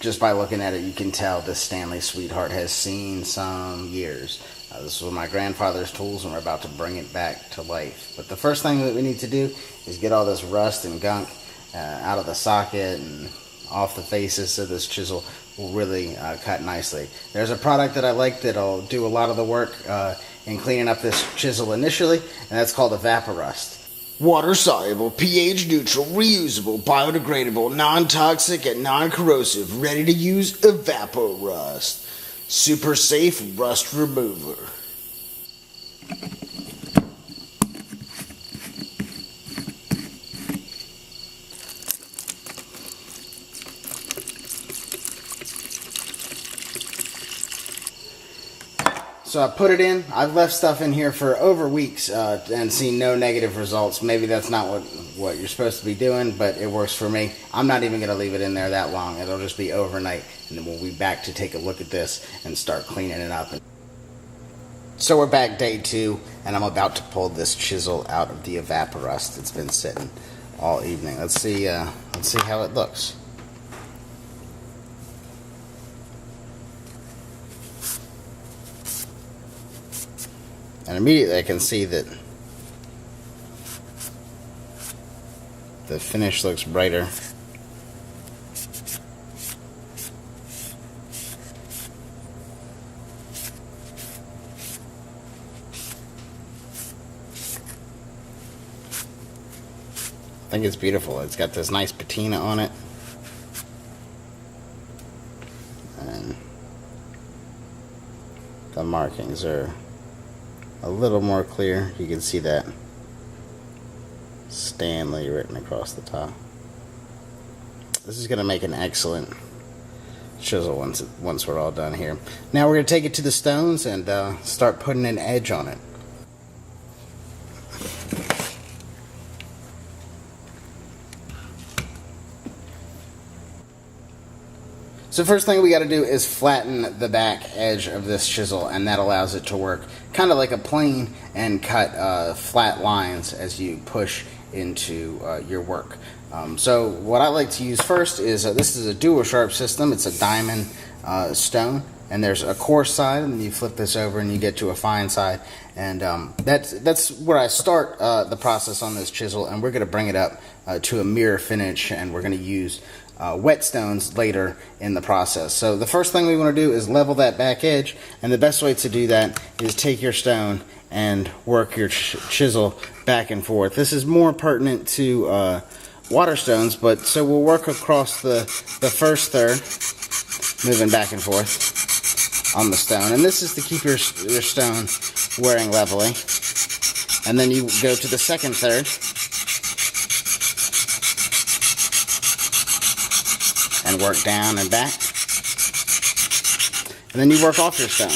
just by looking at it, you can tell this Stanley Sweetheart has seen some years. This was my grandfather's tools, and we're about to bring it back to life. But the first thing that we need to do is get all this rust and gunk out of the socket and off the faces, so this chisel will really cut nicely. There's a product that I like that'll do a lot of the work in cleaning up this chisel initially, and that's called Evaporust. Water-soluble, pH-neutral, reusable, biodegradable, non-toxic, and non-corrosive, ready-to-use Evaporust. Super safe rust remover. So I put it in. I've left stuff in here for over weeks and seen no negative results. Maybe that's not what you're supposed to be doing, but it works for me. I'm not even going to leave it in there that long. It'll just be overnight, and then we'll be back to take a look at this and start cleaning it up. So we're back day 2, and I'm about to pull this chisel out of the Evaporust. It's been sitting all evening. Let's see how it looks. And immediately I can see that the finish looks brighter. I think it's beautiful. It's got this nice patina on it. And the markings are a little more clear. You can see that Stanley written across the top. This is going to make an excellent chisel once we're all done here. Now we're going to take it to the stones and start putting an edge on it. So first thing we got to do is flatten the back edge of this chisel, and that allows it to work kind of like a plane and cut flat lines as you push into your work. So what I like to use first is this is a dual sharp system. It's a diamond stone, and there's a coarse side, and then you flip this over and you get to a fine side, and that's where I start the process on this chisel, and we're going to bring it up to a mirror finish, and we're going to use whetstones later in the process. So the first thing we want to do is level that back edge, and the best way to do that is take your stone and work your chisel back and forth. This is more pertinent to water stones, but so we'll work across the first third, moving back and forth on the stone, and this is to keep your stone wearing levelly. And then you go to the second third and work down and back, and then you work off your stone.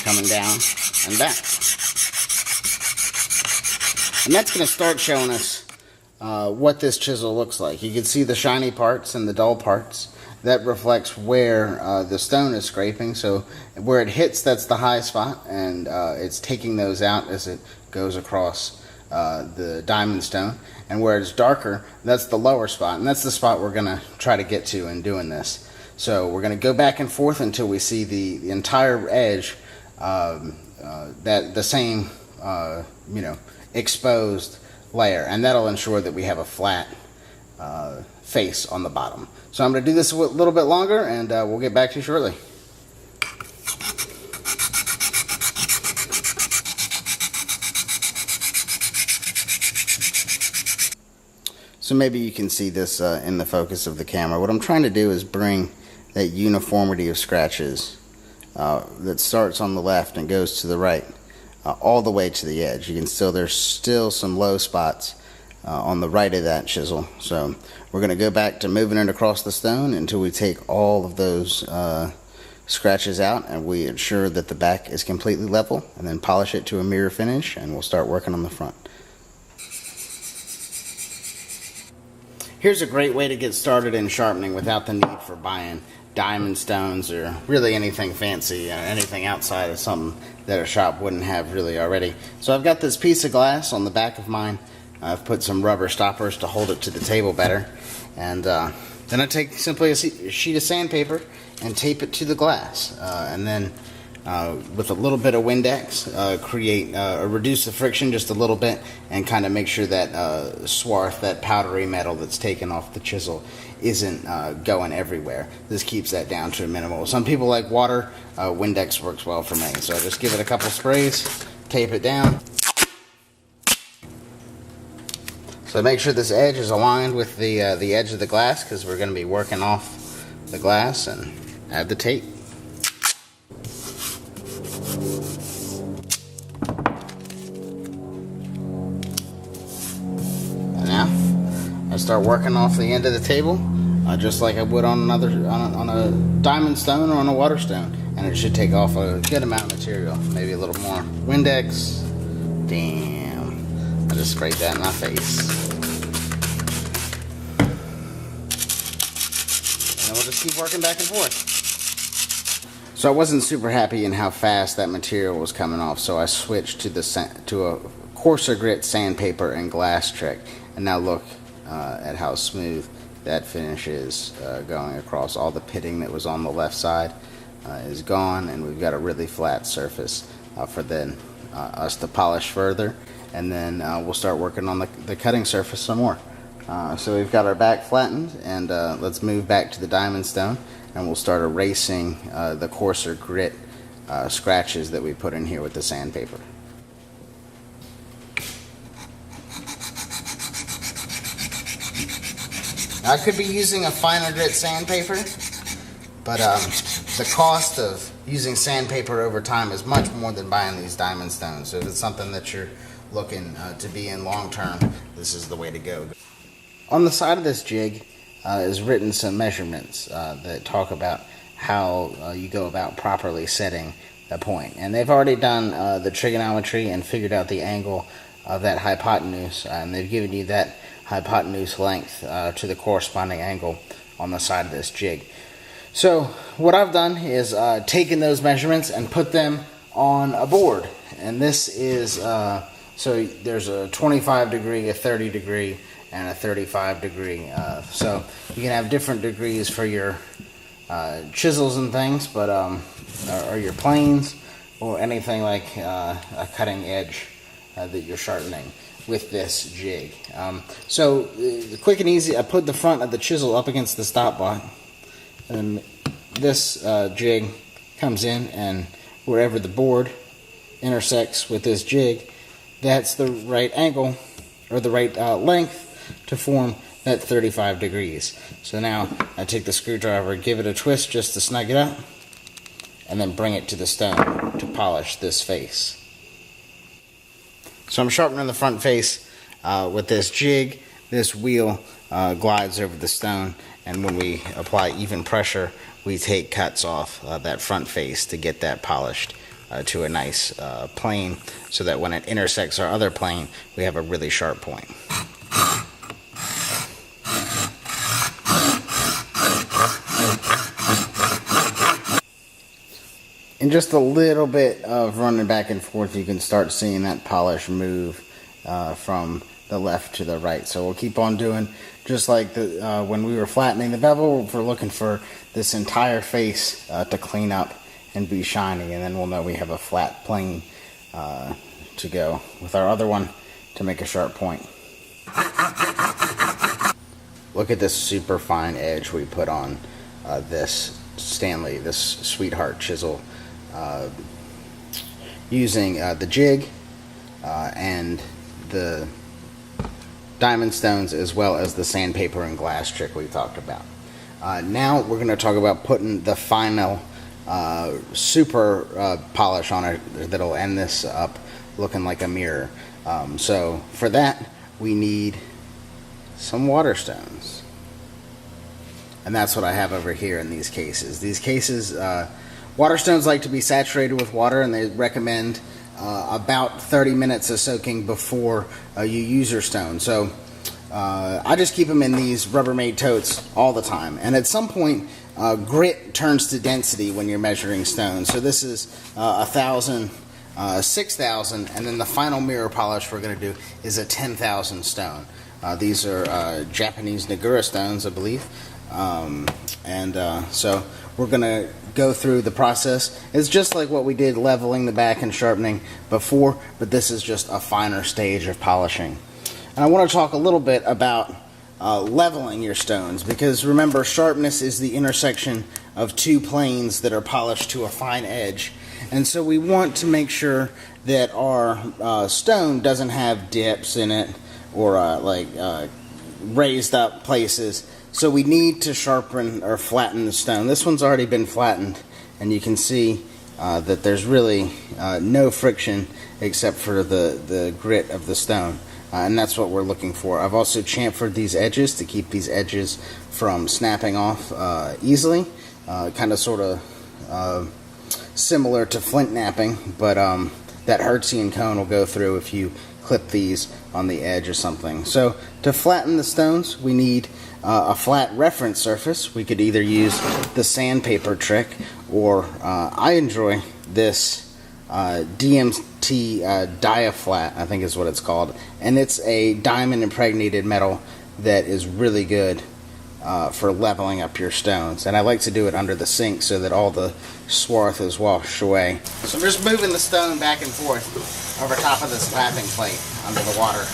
Coming down and back. And that's going to start showing us what this chisel looks like. You can see the shiny parts and the dull parts. That reflects where the stone is scraping. So where it hits, that's the high spot, and it's taking those out as it goes across the diamond stone. And where it's darker, that's the lower spot, and that's the spot we're going to try to get to in doing this. So we're going to go back and forth until we see the entire edge, that the same exposed layer, and that'll ensure that we have a flat face on the bottom. So I'm going to do this a little bit longer, and we'll get back to you shortly. So maybe you can see this in the focus of the camera. What I'm trying to do is bring that uniformity of scratches that starts on the left and goes to the right all the way to the edge. You can still, there's still some low spots on the right of that chisel. So we're going to go back to moving it across the stone until we take all of those scratches out, and we ensure that the back is completely level, and then polish it to a mirror finish, and we'll start working on the front. Here's a great way to get started in sharpening without the need for buying diamond stones or really anything fancy, anything outside of something that a shop wouldn't have really already. So I've got this piece of glass on the back of mine I've put some rubber stoppers to hold it to the table better. And then I take simply a sheet of sandpaper and tape it to the glass. And then with a little bit of Windex, reduce the friction just a little bit and kind of make sure that swarth, that powdery metal that's taken off the chisel, isn't going everywhere. This keeps that down to a minimal. Some people like water. Windex works well for me. So I just give it a couple sprays, tape it down. So make sure this edge is aligned with the edge of the glass, because we're going to be working off the glass, and add the tape. And now I start working off the end of the table, just like I would on a diamond stone or on a water stone, and it should take off a good amount of material, maybe a little more. Windex. Damn, I just sprayed that in my face. And we'll just keep working back and forth. So I wasn't super happy in how fast that material was coming off, so I switched to a coarser grit sandpaper and glass trick. And now look at how smooth that finish is going across. All the pitting that was on the left side is gone, and we've got a really flat surface for then us to polish further, and then we'll start working on the cutting surface some more. So we've got our back flattened, and let's move back to the diamond stone, and we'll start erasing the coarser grit scratches that we put in here with the sandpaper. I could be using a finer grit sandpaper, but the cost of using sandpaper over time is much more than buying these diamond stones. So if it's something that you're looking to be in long term, this is the way to go. On the side of this jig is written some measurements that talk about how you go about properly setting a point. And they've already done the trigonometry and figured out the angle of that hypotenuse, and they've given you that hypotenuse length to the corresponding angle on the side of this jig. So what I've done is taken those measurements and put them on a board, and this is so there's a 25 degree, a 30 degree, and a 35 degree. So you can have different degrees for your chisels and things, but or your planes, or anything like a cutting edge that you're sharpening with this jig. So quick and easy, I put the front of the chisel up against the stop block, and this jig comes in, and wherever the board intersects with this jig, that's the right angle, or the right length to form that 35 degrees. So now I take the screwdriver, give it a twist just to snug it up, and then bring it to the stone to polish this face. So I'm sharpening the front face with this jig. This wheel glides over the stone, and when we apply even pressure, we take cuts off that front face to get that polished to a nice plane, so that when it intersects our other plane, we have a really sharp point. In just a little bit of running back and forth, you can start seeing that polish move from the left to the right. So we'll keep on doing just like when we were flattening the bevel. We're looking for this entire face to clean up and be shiny, and then we'll know we have a flat plane to go with our other one to make a sharp point. Look at this super fine edge we put on this Stanley, this sweetheart chisel, using the jig and the diamond stones, as well as the sandpaper and glass trick we talked about. Now we're going to talk about putting the final super polish on it that'll end this up looking like a mirror. So for that, we need some water stones, and that's what I have over here in these cases. These cases, water stones like to be saturated with water, and they recommend about 30 minutes of soaking before you use your stone. So I just keep them in these Rubbermaid totes all the time, and at some point grit turns to density when you're measuring stones. So this is 1,000 6,000, and then the final mirror polish we're going to do is a 10,000 stone. These are Japanese Nagura stones, I believe. So we're going to go through the process. It's just like what we did leveling the back and sharpening before, but this is just a finer stage of polishing. And I want to talk a little bit about leveling your stones, because remember, sharpness is the intersection of two planes that are polished to a fine edge. And so we want to make sure that our stone doesn't have dips in it or raised up places. So we need to sharpen or flatten the stone. This one's already been flattened, and you can see that there's really no friction except for the grit of the stone. And that's what we're looking for. I've also chamfered these edges to keep these edges from snapping off easily. Kind of sort of similar to flint knapping, but that Hertzian cone will go through if you clip these on the edge or something. So to flatten the stones, we need a flat reference surface. We could either use the sandpaper trick, or I enjoy this DMT Diaflat, I think is what it's called, and it's a diamond impregnated metal that is really good for leveling up your stones. And I like to do it under the sink so that all the swarth is washed away. So I'm just moving the stone back and forth over top of this lapping plate under the water.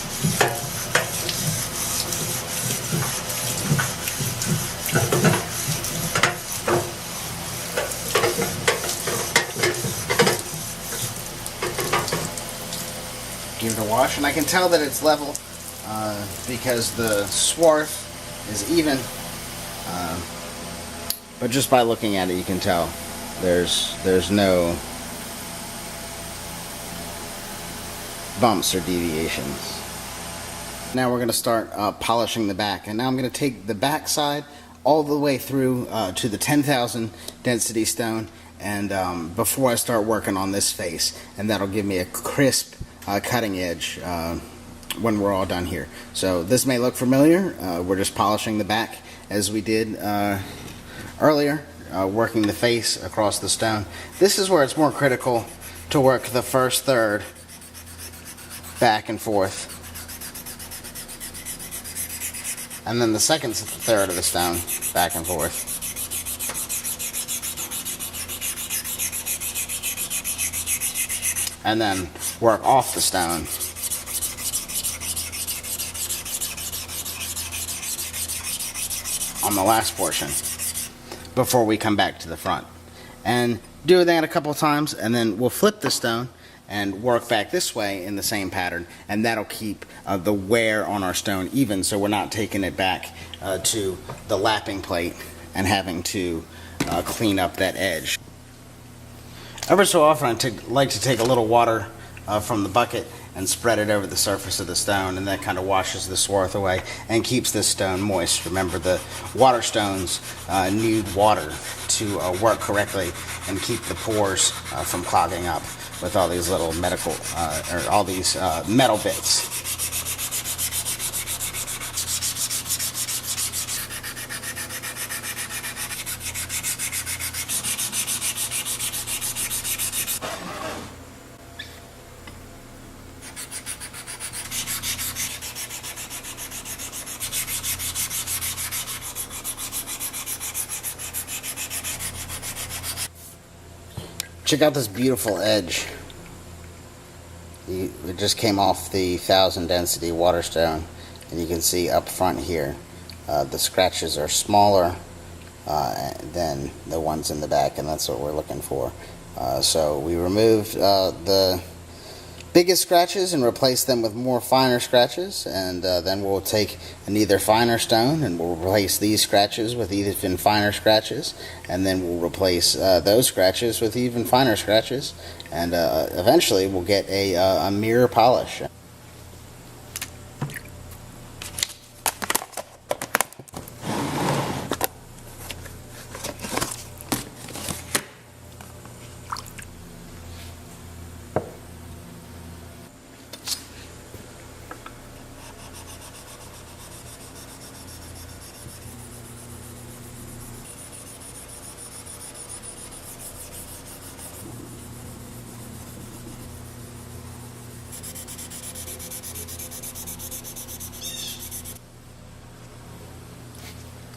Give it a wash, and I can tell that it's level because the swarth is even, but just by looking at it you can tell there's no bumps or deviations. Now we're going to start polishing the back, and now I'm going to take the back side all the way through to the 10,000 density stone, and before I start working on this face, and that'll give me a crisp cutting edge when we're all done here. So this may look familiar. We're just polishing the back as we did earlier, working the face across the stone. This is where it's more critical to work the first third back and forth, and then the second third of the stone back and forth. And then work off the stone. On the last portion before we come back to the front. And do that a couple times, and then we'll flip the stone and work back this way in the same pattern, and that'll keep the wear on our stone even, so we're not taking it back to the lapping plate and having to clean up that edge. Ever so often I like to take a little water from the bucket and spread it over the surface of the stone, and that kind of washes the swarth away and keeps this stone moist. Remember, the water stones need water to work correctly and keep the pores from clogging up with all these little metal bits. Check out this beautiful edge. It just came off the 1000 density waterstone, and you can see up front here the scratches are smaller than the ones in the back, and that's what we're looking for. So we removed the biggest scratches and replaced them with more finer scratches, and then we'll take an either finer stone and we'll replace these scratches with even finer scratches, and then we'll replace those scratches with even finer scratches, and eventually we'll get a mirror polish.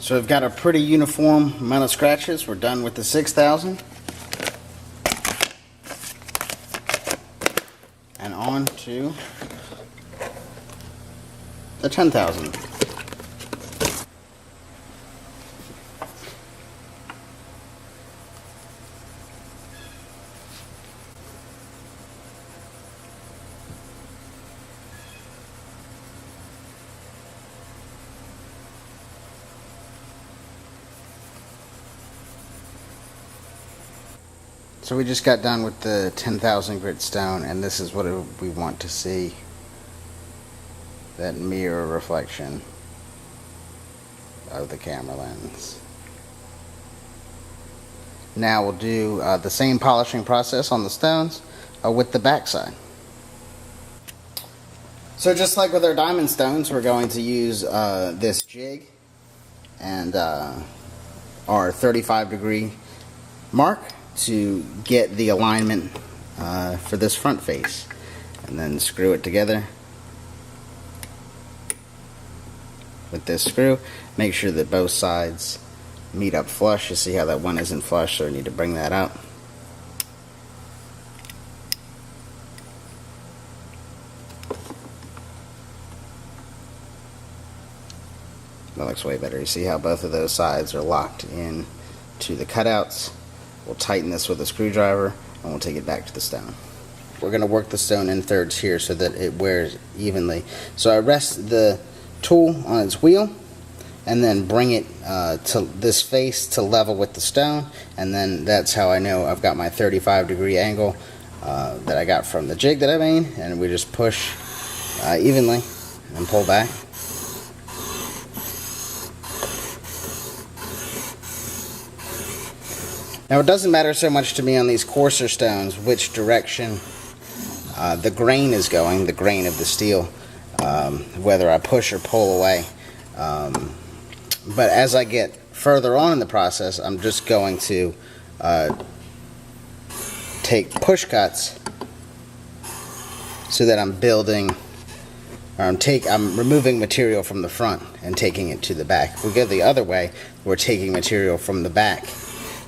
So we've got a pretty uniform amount of scratches. We're done with the 6,000. And on to the 10,000. So we just got done with the 10,000 grit stone, and this is what we want to see. That mirror reflection of the camera lens. Now we'll do the same polishing process on the stones with the backside. So just like with our diamond stones, we're going to use this jig and our 35-degree mark to get the alignment for this front face, and then screw it together with this screw. Make sure that both sides meet up flush. You see how that one isn't flush, so we need to bring that up. That looks way better. You see how both of those sides are locked in to the cutouts. We'll tighten this with a screwdriver and we'll take it back to the stone. We're going to work the stone in thirds here so that it wears evenly. So I rest the tool on its wheel and then bring it to this face to level with the stone, and then that's how I know I've got my 35-degree angle that I got from the jig that I made, and we just push evenly and pull back. Now it doesn't matter so much to me on these coarser stones which direction the grain is going, the grain of the steel, whether I push or pull away. But as I get further on in the process, I'm just going to take push cuts so that I'm building, or I'm removing material from the front and taking it to the back. If we go the other way, we're taking material from the back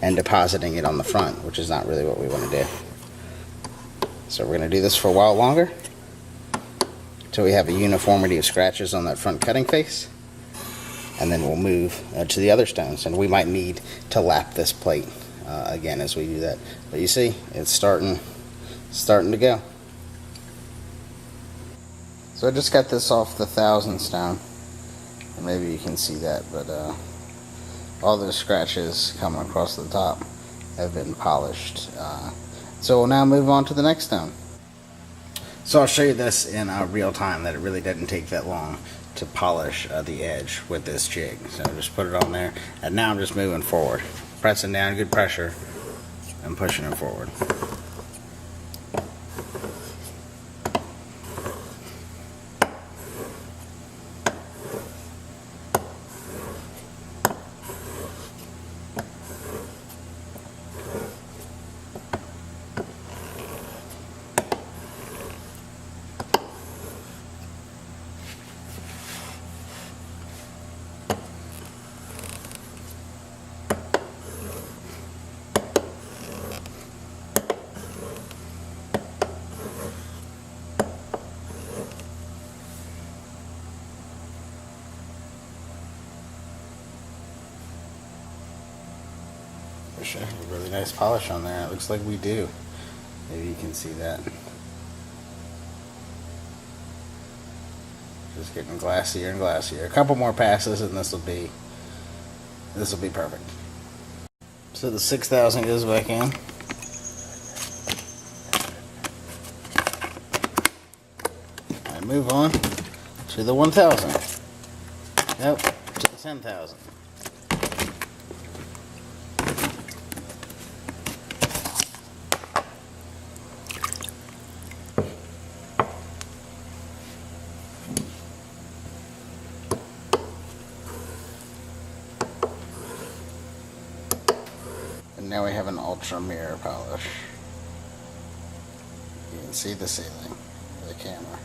and depositing it on the front, which is not really what we want to do. So we're going to do this for a while longer until we have a uniformity of scratches on that front cutting face, and then we'll move to the other stones, and we might need to lap this plate again as we do that. But you see, it's starting to go. So I just got this off the 1,000 stone, and maybe you can see that, but all those scratches coming across the top have been polished. So we'll now move on to the next stone. So I'll show you this in real time, that it really didn't take that long to polish the edge with this jig. So just put it on there, and now I'm just moving forward, pressing down, good pressure, and pushing it forward. Wish I had a really nice polish on there. It looks like we do. Maybe you can see that. Just getting glassier and glassier. A couple more passes and this will be perfect. So the 6,000 goes back in. And move on to the 1,000. Nope, to the 10,000. Now we have an ultra mirror polish. You can see the ceiling of the camera.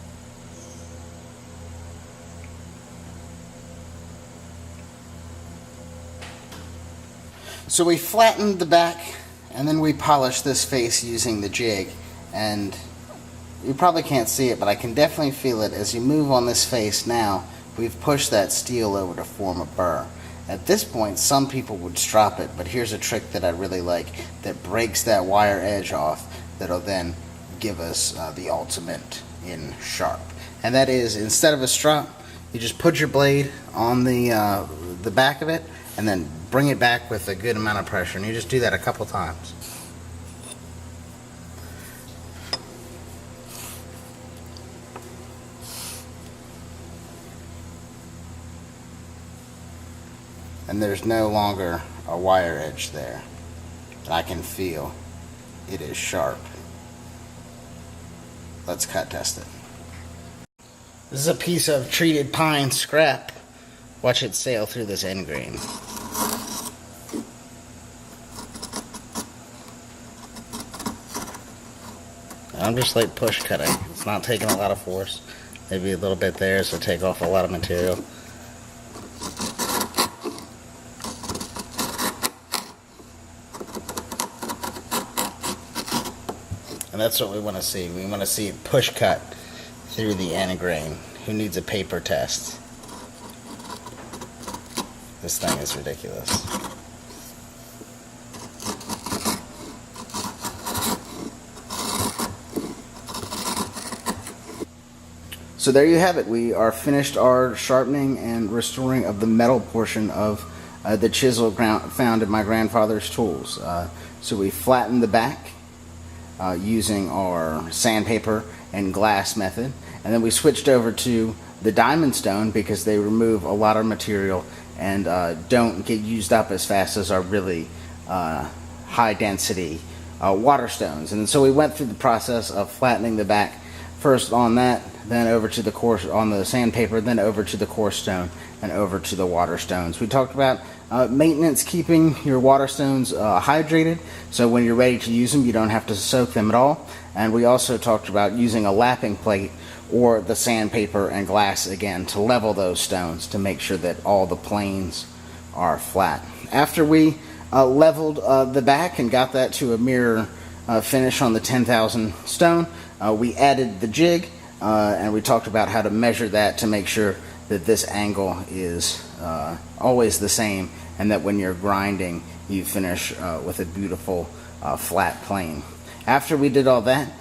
So we flattened the back, and then we polished this face using the jig, and you probably can't see it, but I can definitely feel it as you move on this face now. We've pushed that steel over to form a burr. At this point, some people would strop it, but here's a trick that I really like that breaks that wire edge off that'll then give us the ultimate in sharp. And that is, instead of a strop, you just put your blade on the back of it and then bring it back with a good amount of pressure. And you just do that a couple times. And there's no longer a wire edge there. I can feel it is sharp. Let's cut test it. This is a piece of treated pine scrap. Watch it sail through this end grain. I'm just like push cutting. It's not taking a lot of force. Maybe a little bit there, so take off a lot of material. And that's what we want to see. We want to see it push cut through the end grain. Who needs a paper test? This thing is ridiculous. So there you have it. We are finished our sharpening and restoring of the metal portion of the chisel found in my grandfather's tools. So we flattened the back using our sandpaper and glass method, and then we switched over to the diamond stone because they remove a lot of material and don't get used up as fast as our really high density water stones. And so we went through the process of flattening the back first on that, then over to the coarse on the sandpaper, then over to the coarse stone, and over to the water stones. We talked about maintenance, keeping your water stones hydrated, so when you're ready to use them, you don't have to soak them at all. And we also talked about using a lapping plate or the sandpaper and glass again to level those stones to make sure that all the planes are flat. After we leveled the back and got that to a mirror finish on the 10,000 stone, we added the jig, and we talked about how to measure that to make sure that this angle is always the same, and that when you're grinding you finish with a beautiful flat plane. After we did all that,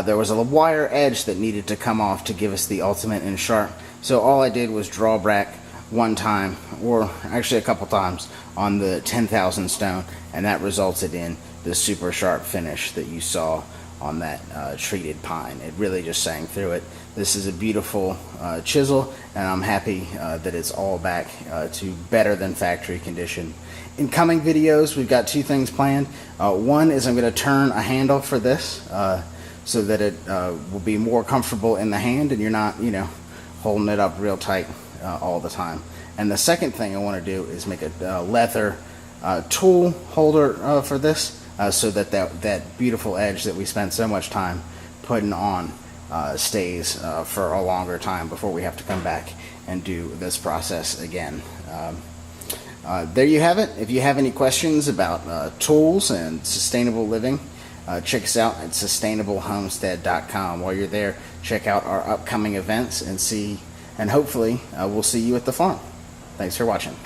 there was a wire edge that needed to come off to give us the ultimate in sharp, so all I did was draw back one time, or actually a couple times, on the 10,000 stone, and that resulted in the super sharp finish that you saw on that treated pine. It really just sang through it. This is a beautiful chisel, and I'm happy that it's all back to better than factory condition. In coming videos, we've got two things planned. One is I'm going to turn a handle for this so that it will be more comfortable in the hand and you're not, holding it up real tight all the time. And the second thing I want to do is make a leather tool holder for this, so that beautiful edge that we spent so much time putting on stays for a longer time before we have to come back and do this process again. There you have it. If you have any questions about tools and sustainable living, check us out at sustainablehomestead.com. While you're there, check out our upcoming events and hopefully we'll see you at the farm. Thanks for watching.